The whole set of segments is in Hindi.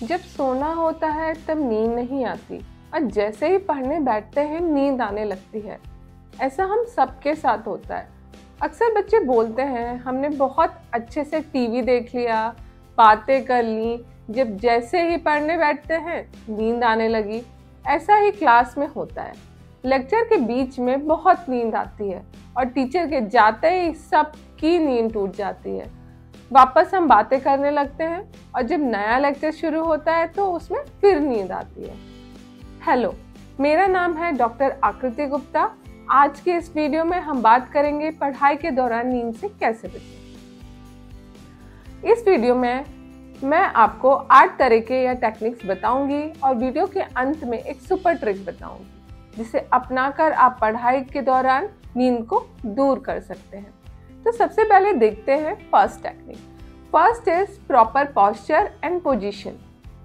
जब सोना होता है तब नींद नहीं आती और जैसे ही पढ़ने बैठते हैं नींद आने लगती है। ऐसा हम सबके साथ होता है। अक्सर बच्चे बोलते हैं हमने बहुत अच्छे से टीवी देख लिया, बातें कर ली, जब जैसे ही पढ़ने बैठते हैं नींद आने लगी। ऐसा ही क्लास में होता है। लेक्चर के बीच में बहुत नींद आती है और टीचर के जाते ही सबकी नींद टूट जाती है। वापस हम बातें करने लगते हैं और जब नया लेक्चर शुरू होता है तो उसमें फिर नींद आती है। हेलो, मेरा नाम है डॉक्टर आकृति गुप्ता। आज के इस वीडियो में हम बात करेंगे पढ़ाई के दौरान नींद से कैसे बचें। इस वीडियो में मैं आपको 8 तरीके या टेक्निक्स बताऊंगी और वीडियो के अंत में एक सुपर ट्रिक बताऊंगी जिसे अपनाकर आप पढ़ाई के दौरान नींद को दूर कर सकते हैं। तो सबसे पहले देखते हैं first technique. First is proper posture and position.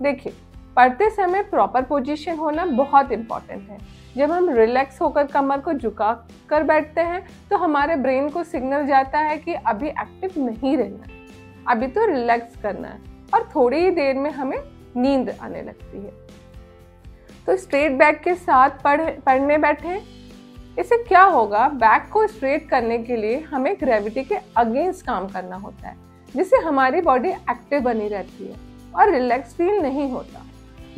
देखिए, पढ़ते समय प्रॉपर पोजीशन होना बहुत इंपॉर्टेंट है। जब हम रिलैक्स होकर कमर को झुका कर बैठते हैं तो हमारे ब्रेन को सिग्नल जाता है कि अभी एक्टिव नहीं रहना है, अभी तो रिलैक्स करना है और थोड़ी ही देर में हमें नींद आने लगती है। तो स्ट्रेट बैक के साथ पढ़ने बैठें। इससे क्या होगा, बैक को स्ट्रेट करने के लिए हमें ग्रेविटी के अगेंस्ट काम करना होता है, जिससे हमारी बॉडी एक्टिव बनी रहती है और रिलैक्स फील नहीं होता।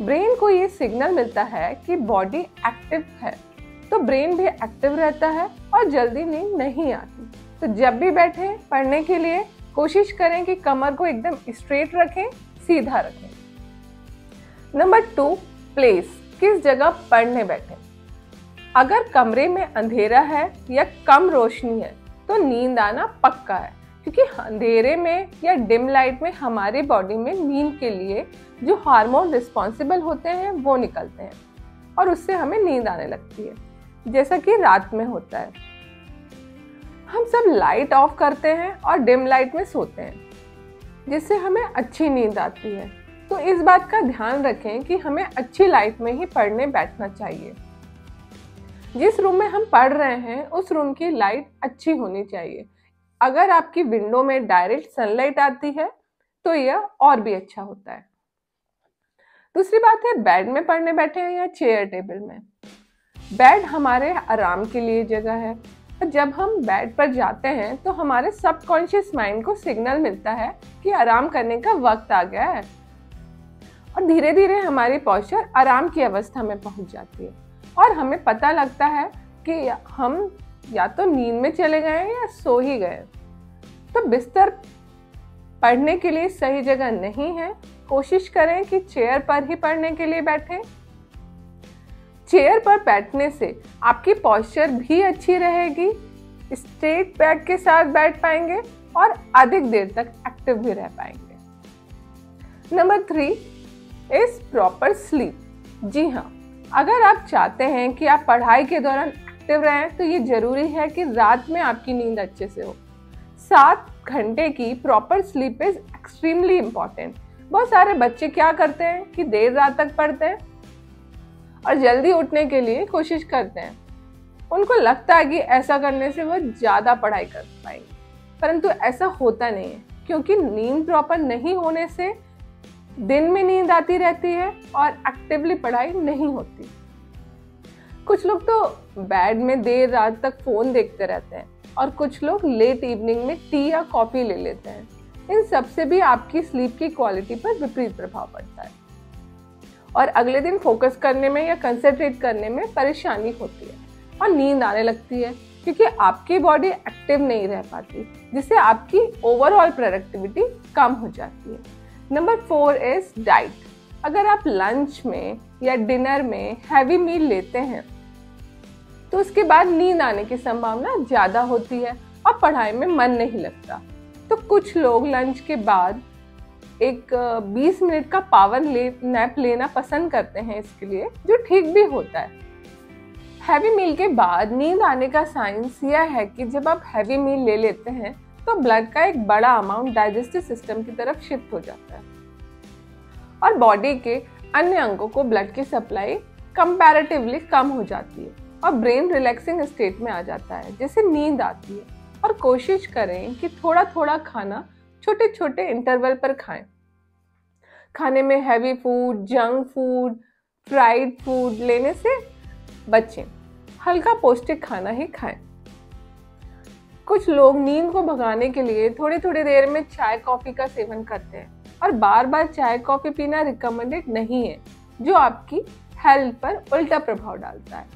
ब्रेन को ये सिग्नल मिलता है कि बॉडी एक्टिव है, तो ब्रेन भी एक्टिव रहता है और जल्दी नींद नहीं आती। तो जब भी बैठें पढ़ने के लिए कोशिश करें कि कमर को एकदम स्ट्रेट रखें, सीधा रखें। Number 2, place. किस जगह पढ़ने बैठें। अगर कमरे में अंधेरा है या कम रोशनी है तो नींद आना पक्का है, क्योंकि अंधेरे में या डिम लाइट में हमारी बॉडी में नींद के लिए जो हार्मोन रिस्पॉन्सिबल होते हैं वो निकलते हैं और उससे हमें नींद आने लगती है, जैसा कि रात में होता है। हम सब लाइट ऑफ करते हैं और डिम लाइट में सोते हैं, जिससे हमें अच्छी नींद आती है। तो इस बात का ध्यान रखें कि हमें अच्छी लाइट में ही पढ़ने बैठना चाहिए। जिस रूम में हम पढ़ रहे हैं उस रूम की लाइट अच्छी होनी चाहिए। अगर आपकी विंडो में डायरेक्ट सनलाइट आती है तो यह और भी अच्छा होता है। दूसरी बात है, बेड में पढ़ने बैठे हैं या चेयर टेबल में। बेड हमारे आराम के लिए जगह है और जब हम बेड पर जाते हैं तो हमारे सबकॉन्शियस माइंड को सिग्नल मिलता है कि आराम करने का वक्त आ गया है और धीरे धीरे हमारी पोस्चर आराम की अवस्था में पहुंच जाती है और हमें पता लगता है कि हम या तो नींद में चले गए या सो ही गए। तो बिस्तर पढ़ने के लिए सही जगह नहीं है। कोशिश करें कि चेयर पर ही पढ़ने के लिए बैठें। चेयर पर बैठने से आपकी पोस्चर भी अच्छी रहेगी, स्ट्रेट बैक के साथ बैठ पाएंगे और अधिक देर तक एक्टिव भी रह पाएंगे। Number 3 is proper sleep. जी हाँ, अगर आप चाहते हैं कि आप पढ़ाई के दौरान एक्टिव रहें तो ये जरूरी है कि रात में आपकी नींद अच्छे से हो। 7 घंटे की proper sleep is extremely important. बहुत सारे बच्चे क्या करते हैं कि देर रात तक पढ़ते हैं और जल्दी उठने के लिए कोशिश करते हैं। उनको लगता है कि ऐसा करने से वो ज़्यादा पढ़ाई कर पाएंगे, परंतु ऐसा होता नहीं है, क्योंकि नींद प्रॉपर नहीं होने से दिन में नींद आती रहती है और एक्टिवली पढ़ाई नहीं होती। कुछ लोग तो बेड में देर रात तक फोन देखते रहते हैं और कुछ लोग लेट इवनिंग में टी या कॉफी ले लेते हैं। इन सब से भी आपकी स्लीप की क्वालिटी पर विपरीत प्रभाव पड़ता है और अगले दिन फोकस करने में या कंसंट्रेट करने में परेशानी होती है और नींद आने लगती है, क्योंकि आपकी बॉडी एक्टिव नहीं रह पाती, जिससे आपकी ओवरऑल प्रोडक्टिविटी कम हो जाती है। Number 4 is diet. अगर आप लंच में या डिनर में हैवी मील लेते हैं तो उसके बाद नींद आने की संभावना ज़्यादा होती है और पढ़ाई में मन नहीं लगता। तो कुछ लोग लंच के बाद एक 20 मिनट का पावर नैप लेना पसंद करते हैं इसके लिए, जो ठीक भी होता है। हैवी मील के बाद नींद आने का साइंस यह है कि जब आप हैवी मील ले लेते हैं तो ब्लड का एक बड़ा अमाउंट डाइजेस्टिव सिस्टम की तरफ शिफ्ट हो जाता है और बॉडी के अन्य अंगों को ब्लड की सप्लाई कंपैरेटिवली कम हो जाती है और ब्रेन रिलैक्सिंग स्टेट में आ जाता है, जिससे नींद आती है। और कोशिश करें कि थोड़ा थोड़ा खाना छोटे छोटे इंटरवल पर खाएं। खाने में heavy food, junk food, fried food लेने से बचें। हल्का पौष्टिक खाना ही खाएं। कुछ लोग नींद को भगाने के लिए थोड़ी थोड़ी देर में चाय कॉफी का सेवन करते हैं और बार बार चाय कॉफी पीना रिकमेंडेड नहीं है, जो आपकी हेल्थ पर उल्टा प्रभाव डालता है।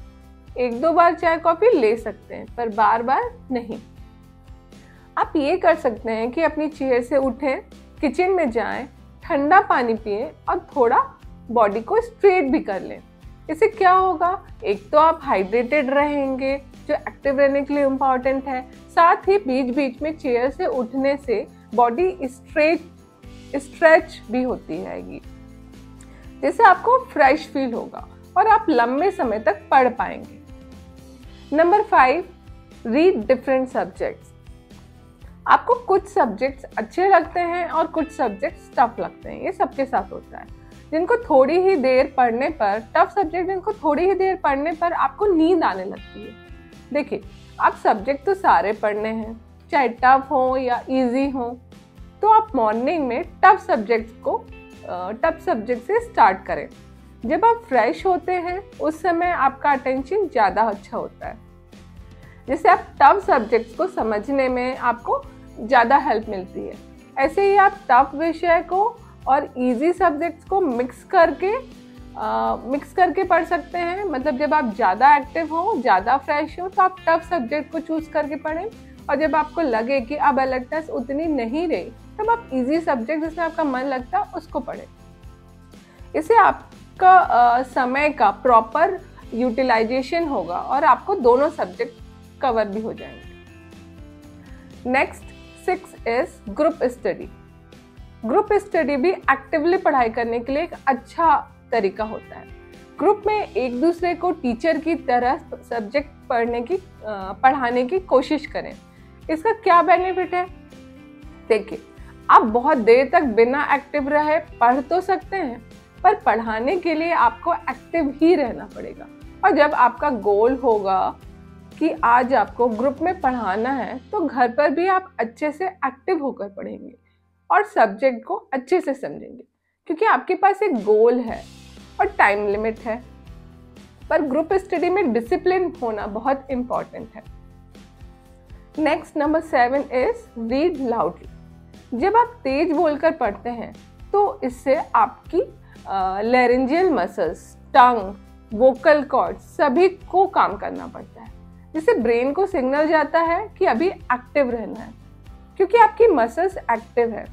एक दो बार चाय कॉफी ले सकते हैं पर बार बार नहीं। आप ये कर सकते हैं कि अपनी चेयर से उठें, किचन में जाएं, ठंडा पानी पिएं और थोड़ा बॉडी को स्ट्रेट भी कर लें। इससे क्या होगा, एक तो आप हाइड्रेटेड रहेंगे जो एक्टिव रहने के लिए इम्पॉर्टेंट है, साथ ही बीच बीच में चेयर से उठने से बॉडी स्ट्रेच भी होती रहेगी, जिससे आपको फ्रेश फील होगा और आप लंबे समय तक पढ़ पाएंगे। Number 5, read different subjects. आपको कुछ सब्जेक्ट्स अच्छे लगते हैं और कुछ सब्जेक्ट्स टफ लगते हैं, ये सबके साथ होता है। जिनको थोड़ी ही देर पढ़ने पर टफ सब्जेक्ट जिनको थोड़ी ही देर पढ़ने पर आपको नींद आने लगती है। देखिए, आप सब्जेक्ट तो सारे पढ़ने हैं, चाहे टफ हो या इजी हो, तो आप मॉर्निंग में टफ सब्जेक्ट से स्टार्ट करें। जब आप फ्रेश होते हैं उस समय आपका अटेंशन ज़्यादा अच्छा होता है, जिससे आप टफ सब्जेक्ट्स को समझने में आपको ज़्यादा हेल्प मिलती है। ऐसे ही आप टफ विषय को और इजी सब्जेक्ट्स को मिक्स करके पढ़ सकते हैं। मतलब जब आप ज़्यादा एक्टिव हो, ज़्यादा फ्रेश हो, तो आप टफ सब्जेक्ट को चूज़ करके पढ़ें, और जब आपको लगे कि अब अलर्टनेस उतनी नहीं रही, तब आप इजी सब्जेक्ट जिसमें आपका मन लगता है उसको पढ़ें। इससे आपका समय का प्रॉपर यूटिलाइजेशन होगा और आपको दोनों सब्जेक्ट कवर भी हो जाएंगे। Next 6 is group study. Group study भी एक्टिवली पढ़ाई करने के लिए एक अच्छा तरीका होता है। ग्रुप में एक दूसरे को टीचर की तरह सब्जेक्ट पढ़ाने की कोशिश करें। इसका क्या बेनिफिट है? देखिए, आप बहुत देर तक बिना एक्टिव रहे पढ़ तो सकते हैं, पर पढ़ाने के लिए आपको एक्टिव ही रहना पड़ेगा। और जब आपका गोल होगा कि आज आपको ग्रुप में पढ़ाना है, तो घर पर भी आप अच्छे से एक्टिव होकर पढ़ेंगे और सब्जेक्ट को अच्छे से समझेंगे, क्योंकि आपके पास एक गोल है और टाइम लिमिट है। पर ग्रुप स्टडी में डिसिप्लिन होना बहुत इम्पॉर्टेंट है। Next number 7 is read loudly. जब आप तेज बोलकर पढ़ते हैं तो इससे आपकी लैरिंजियल मसल्स, टंग, वोकल कॉर्ड सभी को काम करना पड़ता है, जिससे ब्रेन को सिग्नल जाता है कि अभी एक्टिव रहना है, क्योंकि आपकी मसल्स एक्टिव है।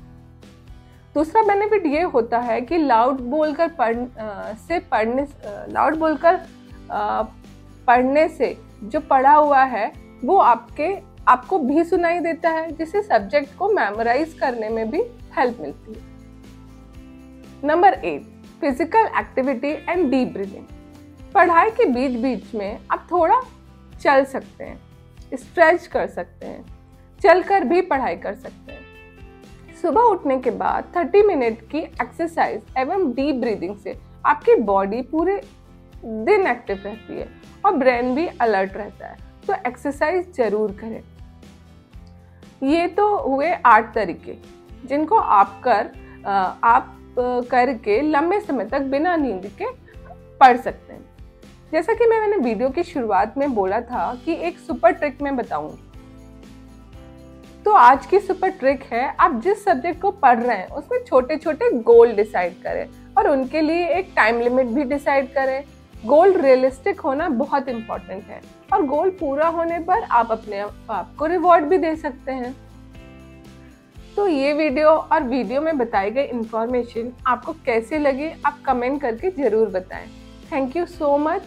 दूसरा बेनिफिट ये होता है कि लाउड बोलकर पढ़ने से जो पढ़ा हुआ है वो आपको भी सुनाई देता है, जिससे सब्जेक्ट को मेमोराइज करने में भी हेल्प मिलती है। Number 8, physical activity and deep breathing. पढ़ाई के बीच बीच में आप थोड़ा चल सकते हैं, स्ट्रेच कर सकते हैं, चलकर भी पढ़ाई कर सकते हैं। सुबह उठने के बाद 30 मिनट की एक्सरसाइज एवं डीप ब्रीदिंग से आपकी बॉडी पूरे दिन एक्टिव रहती है और ब्रेन भी अलर्ट रहता है, तो एक्सरसाइज जरूर करें। ये तो हुए 8 तरीके जिनको आप करके लंबे समय तक बिना नींद के पढ़ सकते हैं। जैसा कि मैंने वीडियो की शुरुआत में बोला था कि एक सुपर ट्रिक मैं बताऊंगी, तो आज की सुपर ट्रिक है, आप जिस सब्जेक्ट को पढ़ रहे हैं उसमें छोटे छोटे गोल डिसाइड करें और उनके लिए एक टाइम लिमिट भी डिसाइड करें। गोल रियलिस्टिक होना बहुत इंपॉर्टेंट है और गोल पूरा होने पर आप अपने आप को रिवॉर्ड भी दे सकते हैं। तो ये वीडियो और वीडियो में बताई गई इंफॉर्मेशन आपको कैसे लगी, आप कमेंट करके जरूर बताएं। Thank you so much.